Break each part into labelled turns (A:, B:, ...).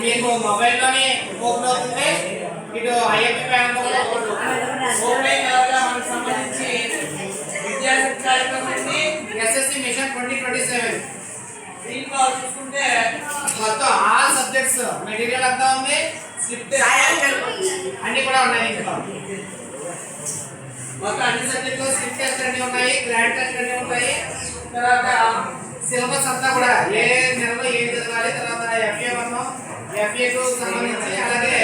A: మీకు మొబైల్లోనే ఓపెన్ అవుతుంది. ఇటు ఐఎంపీ ప్యానల్ మనకు సంబంధించి విద్యార్థి కార్యక్రమం ఎస్ఎస్సి మిషన్ 2027 దీంట్లో చూసుకుంటే మొత్తం ఆల్ సబ్జెక్ట్స్ మెటీరియల్ అంతా ఉంది. స్లిప్ అన్ని కూడా ఉన్నాయి. ఇంకా మొత్తం అన్ని సబ్జెక్టులు స్లిప్ టెస్ట్ అన్ని ఉన్నాయి, గ్రాండ్ టెస్ట్ అన్ని ఉన్నాయి. తర్వాత సిలబస్ అంతా కూడా ఏ నెలలో ఏం చదవాలి, తర్వాత FA1 FA2 సంబంధించి అలాగే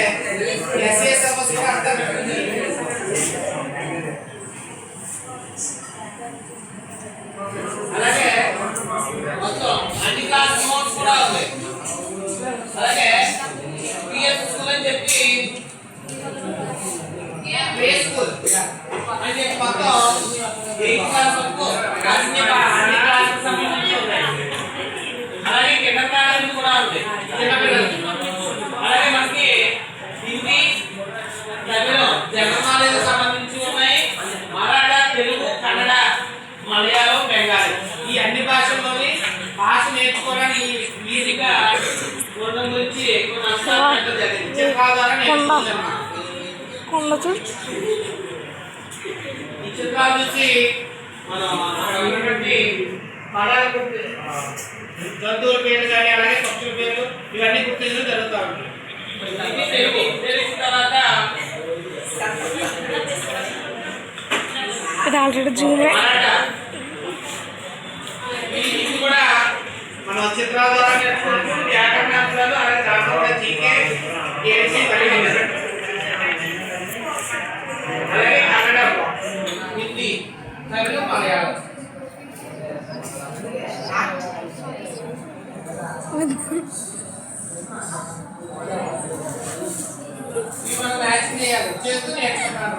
A: SA సిలబస్ కూడా అంతా అలాగే మొత్తం అన్ని క్లాస్ నోట్స్ కూడా ఉన్నాయి. అలాగే పిఎస్ స్కూల్ అని చెప్పి ప్లే స్కూల్ అంటే మొత్తం 8 క్లాస్ వరకు అన్ని క్లాసెస్ సంబంధించి ఉన్నాయి. అలాగే కిండర్ గార్డెన్ కూడా ఉంది చిన్నపిల్లలకి. అలాగే మనకి హిందీ, తమిళం, జనరల్ నాలెడ్జ్ సంబంధించి ఉన్నాయి. మరాఠా, తెలుగు, కన్నడ, మలయాళం, బెంగాలీ ఈ అన్ని భాషల్లోని భాష నేర్చుకోవడానికి ఈజీగా ఉండడం గురించి కొన్ని అంశాలు పెట్టడం జరిగింది. చిత్రాల ద్వారా నేర్చుకుంటున్నాం. ఈ చిత్రాల నుంచి మనం ఉన్నటువంటి పదాలు జంతువుల పేర్లు కానీ అలాగే పక్షుల పేర్లు ఇవన్నీ గుర్తించడం జరుగుతూ ఉంటుంది. ఇది తెలుగు తెలిసిన తర్వాత ఇది కూడా మనం చిత్రాల ద్వారా నేర్చుకుంటూ వ్యాకరణాంశాలు అలాగే దాంట్లో కూడా జీకే ఏసీ కలిగి ఉంది. అలాగే కన్నడ, హిందీ, తమిళం, మలయాళం మనం మ్యాచ్ చేయాలి చేస్తూ నేర్చుకున్నాను.